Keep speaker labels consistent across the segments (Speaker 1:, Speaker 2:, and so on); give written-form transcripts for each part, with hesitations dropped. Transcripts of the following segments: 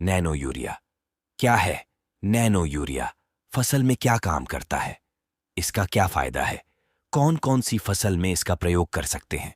Speaker 1: Nano urea क्या है? Nano urea फसल में क्या काम करता है? इसका क्या फायदा है? कौन कौन सी फसल में इसका प्रयोग कर सकते हैं?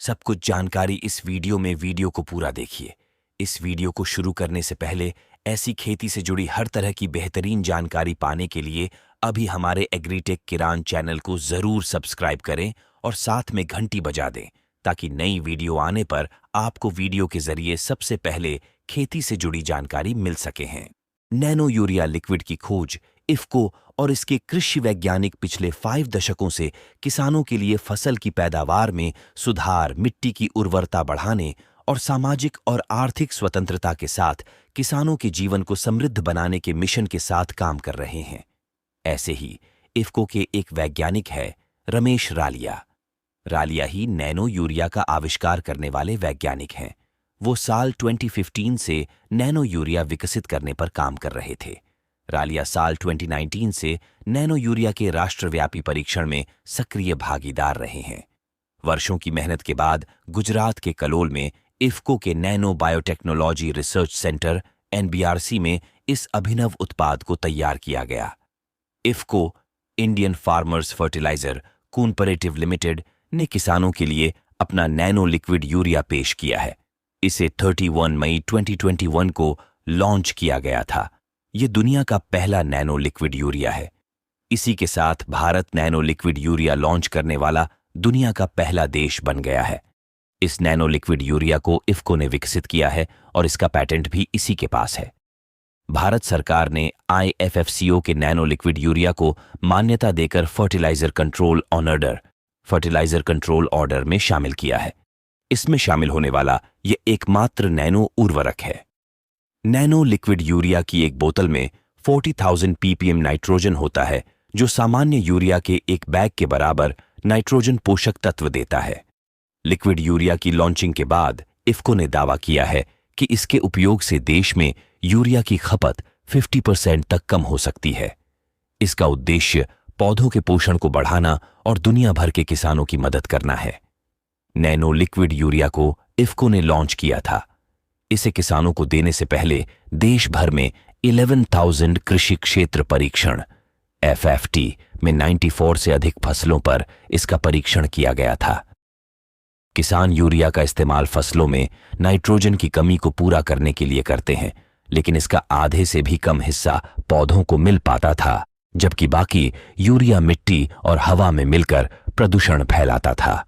Speaker 1: सब कुछ जानकारी इस वीडियो को पूरा देखिए। इस वीडियो को शुरू करने से पहले ऐसी खेती से जुड़ी हर तरह की बेहतरीन जानकारी पाने के लिए अभी हमारे एग्रीटेक किरान चैनल को जरूर सब्सक्राइब करें और साथ में घंटी बजा दें ताकि नई वीडियो आने पर आपको वीडियो के जरिए सबसे पहले खेती से जुड़ी जानकारी मिल सके हैं। नैनो यूरिया लिक्विड की खोज इफ्को और इसके कृषि वैज्ञानिक पिछले 5 दशकों से किसानों के लिए फसल की पैदावार में सुधार, मिट्टी की उर्वरता बढ़ाने और सामाजिक और आर्थिक स्वतंत्रता के साथ किसानों के जीवन को समृद्ध बनाने के मिशन के साथ काम कर रहे हैं। ऐसे ही इफ्को के एक वैज्ञानिक है रमेश रालिया। रालिया ही नैनो यूरिया का आविष्कार करने वाले वैज्ञानिक हैं। वो साल 2015 से नैनो यूरिया विकसित करने पर काम कर रहे थे। रालिया साल 2019 से नैनो यूरिया के राष्ट्रव्यापी परीक्षण में सक्रिय भागीदार रहे हैं। वर्षों की मेहनत के बाद गुजरात के कलोल में इफ्को के nano biotechnology research centre NBRC में इस अभिनव उत्पाद को तैयार किया गया। IFFCO, Indian farmers fertiliser cooperative limited ने किसानों के लिए अपना नैनो लिक्विड यूरिया पेश किया है। इसे 31 मई 2021 को लॉन्च किया गया था। ये दुनिया का पहला नैनो लिक्विड यूरिया है। इसी के साथ Bharat nano liquid urea launch करने वाला दुनिया का पहला देश बन गया है। इस नैनो लिक्विड यूरिया को इफ्को ने विकसित किया है और इसका पेटेंट भी इसी के पास है। भारत सरकार ने IFFCO के नैनो लिक्विड यूरिया को मान्यता देकर फर्टिलाइजर कंट्रोल ऑर्डर में शामिल किया है। इसमें शामिल होने वाला ये एकमात्र नैनो उर्वरक है। नैनो लिक्विड यूरिया की एक बोतल में 40,000 ppm नाइट्रोजन होता है, जो सामान्य यूरिया के एक बैग के बराबर नाइट्रोजन पोषक तत्व देता है। लिक्विड यूरिया की लॉन्चिंग के बाद इफ्को ने दावा किया है कि इसके उपयोग से देश में यूरिया की खपत 50% तक कम हो सकती है। इसका उद्देश्य पौधों के पोषण को बढ़ाना और दुनिया भर के किसानों की मदद करना है। नैनो लिक्विड यूरिया को इफ्को ने लॉन्च किया था। इसे किसानों को देने से पहले देश भर में 11,000 कृषि क्षेत्र परीक्षण FFT में 94 से अधिक फसलों पर इसका परीक्षण किया गया था। किसान यूरिया का इस्तेमाल फसलों में नाइट्रोजन की कमी को पूरा करने के लिए करते हैं, लेकिन इसका आधे से भी कम हिस्सा पौधों को मिल पाता था, जबकि बाकी यूरिया मिट्टी और हवा में मिलकर प्रदूषण फैलाता था।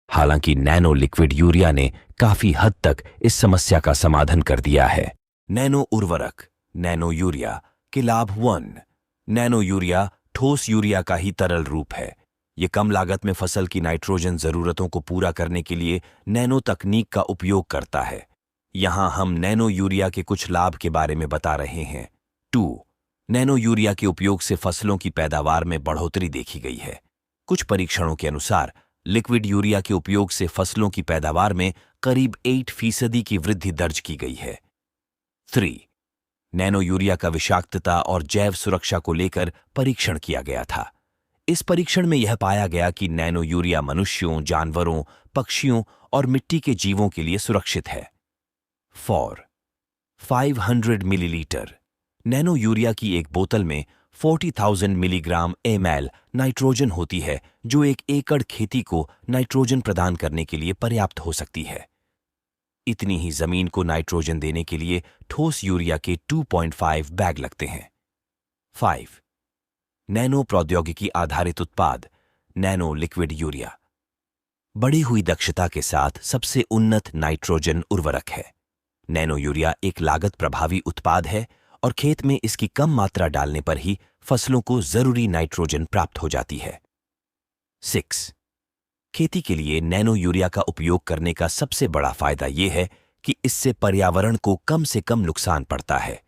Speaker 1: हालांकि नैनो लिक्विड यूरिया ने काफी हद तक इस समस्या का समाधान कर दिया है। नैनो उर्वरक नैनो यूरिया के लाभ 1। नैनो यूरिया ठोस यूरिया का ही तरल रूप है। ये कम लागत में फसल की नाइट्रोजन जरूरतों को पूरा करने के लिए नैनो तकनीक का उपयोग करता है। यहां हम नैनो यूरिया के कुछ लाभ के बारे में बता रहे हैं। 2. नैनो यूरिया के उपयोग से फसलों की पैदावार में बढ़ोतरी देखी गई है। कुछ परीक्षणों के अनुसार लिक्विड यूरिया के उपयोग से फसलों की पैदावार में करीब 8% की वृद्धि दर्ज की गई है। 3. नैनो यूरिया का विषाक्तता और जैव सुरक्षा को लेकर परीक्षण किया गया था। इस परीक्षण में यह पाया गया कि नैनो यूरिया मनुष्यों, जानवरों, पक्षियों और मिट्टी के जीवों के लिए सुरक्षित है। 4. 500 मिलीलीटर नैनो यूरिया की एक बोतल में 40,000 मिलीग्राम ml नाइट्रोजन होती है, जो 1 एकड़ खेती को नाइट्रोजन प्रदान करने के लिए पर्याप्त हो सकती है। इतनी ही जमीन को नाइट्रोजन देने के लिए ठोस यूरिया के 2.5 बैग लगते हैं। 5. नैनो प्रौद्योगिकी आधारित उत्पाद नैनो लिक्विड यूरिया बढ़ी हुई दक्षता के साथ सबसे उन्नत नाइट्रोजन उर्वरक है। नैनो यूरिया एक लागत प्रभावी उत्पाद है और खेत में इसकी कम मात्रा डालने पर ही फसलों को जरूरी नाइट्रोजन प्राप्त हो जाती है। 6. खेती के लिए नैनो यूरिया का उपयोग करने का सबसे बड़ा फायदा यह है कि इससे पर्यावरण को कम से कम नुकसान पड़ता है।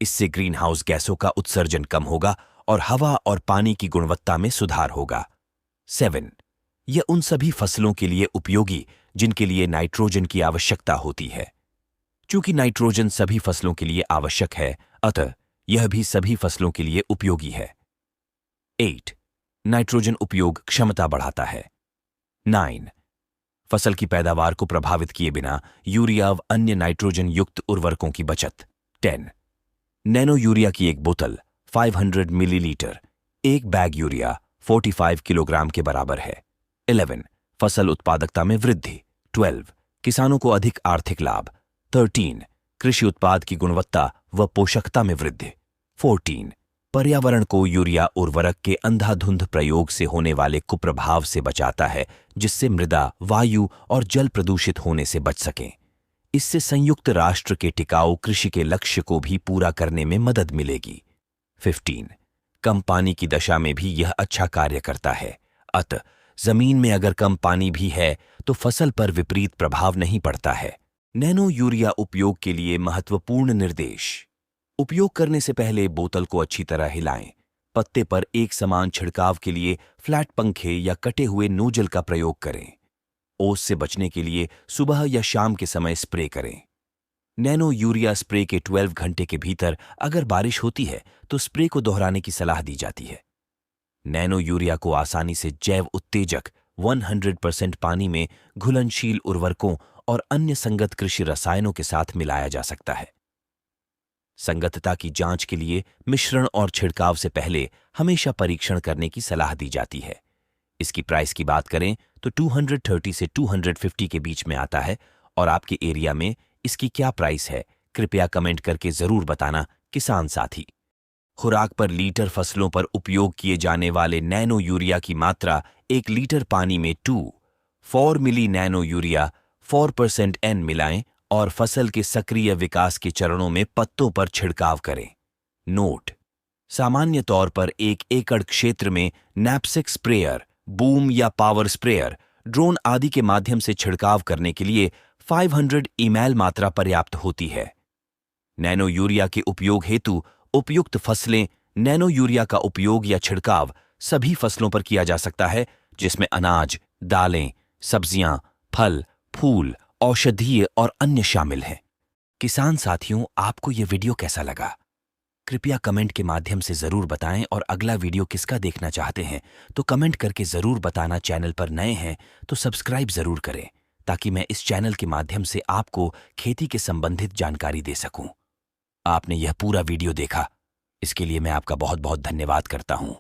Speaker 1: इससे ग्रीन हाउस गैसों का उत्सर्जन कम होगा और हवा और पानी की गुणवत्ता में सुधार होगा। 7. यह उन सभी फसलों के लिए उपयोगी जिनके लिए नाइट्रोजन की आवश्यकता होती है। चूंकि नाइट्रोजन सभी फसलों के लिए आवश्यक है, अतः यह भी सभी फसलों के लिए उपयोगी है। 8. नाइट्रोजन उपयोग क्षमता बढ़ाता है। 9. फसल की पैदावार को प्रभावित किए बिना यूरिया व अन्य नाइट्रोजन युक्त उर्वरकों की बचत। 10 नैनो यूरिया की एक बोतल 500 मिलीलीटर, एक बैग यूरिया 45 किलोग्राम के बराबर है। 11 फसल उत्पादकता में वृद्धि। 12 किसानों को अधिक आर्थिक लाभ। 13 कृषि उत्पाद की गुणवत्ता व पोषकता में वृद्धि। 14 पर्यावरण को यूरिया उर्वरक के अंधाधुंध प्रयोग से होने वाले कुप्रभाव से बचाता है, जिससे मृदा, वायु और जल प्रदूषित होने से बच सकें। इससे संयुक्त राष्ट्र के टिकाऊ कृषि के लक्ष्य को भी पूरा करने में मदद मिलेगी। 15 कम पानी की दशा में भी यह अच्छा कार्य करता है, अतः जमीन में अगर कम पानी भी है तो फसल पर विपरीत प्रभाव नहीं पड़ता है। नैनो यूरिया उपयोग के लिए महत्वपूर्ण निर्देश। उपयोग करने से पहले बोतल को अच्छी तरह हिलाएं। पत्ते पर एक समान छिड़काव के लिए फ्लैट पंखे या कटे हुए नोजल का प्रयोग करें। ओस से बचने के लिए सुबह या शाम के समय स्प्रे करें। नैनो यूरिया स्प्रे के 12 घंटे के भीतर अगर बारिश होती है तो स्प्रे को दोहराने की सलाह दी जाती है। नैनो यूरिया को आसानी से जैव उत्तेजक 100% पानी में घुलनशील उर्वरकों और अन्य संगत कृषि रसायनों के साथ मिलाया जा सकता है। संगतता की जांच के लिए मिश्रण और छिड़काव से पहले हमेशा परीक्षण करने की सलाह दी जाती है। इसकी प्राइस की बात करें तो 230 से 250 के बीच में आता है। और आपके एरिया में इसकी क्या प्राइस है, कृपया कमेंट करके जरूर बताना किसान साथी। खुराक पर लीटर फसलों पर उपयोग किए जाने वाले नैनो यूरिया की मात्रा 1 लीटर पानी में 2-4 मिली नैनो यूरिया 4% N मिलाएं और फसल के सक्रिय विकास के चरणों में पत्तों पर छिड़काव करें। नोट: सामान्य तौर पर 1 एकड़ क्षेत्र में नैपसेक स्प्रेयर, बूम या पावर स्प्रेयर, ड्रोन आदि के माध्यम से छिड़काव करने के लिए 500 ml मात्रा पर्याप्त होती है। नैनो यूरिया के उपयोग हेतु उपयुक्त फसलें। नैनो यूरिया का उपयोग या छिड़काव सभी फसलों पर किया जा सकता है, जिसमें अनाज, दालें, सब्जियां, फल, फूल, औषधीय और अन्य शामिल हैं। किसान साथियों, आपको यह वीडियो कैसा लगा? कृपया कमेंट के माध्यम से जरूर बताएं और अगला वीडियो किसका देखना चाहते हैं तो कमेंट करके जरूर बताना। चैनल पर नए हैं तो सब्सक्राइब जरूर करें ताकि मैं इस चैनल के माध्यम से आपको खेती के संबंधित जानकारी दे सकूं। आपने यह पूरा वीडियो देखा, इसके लिए मैं आपका बहुत बहुत धन्यवाद करता हूं।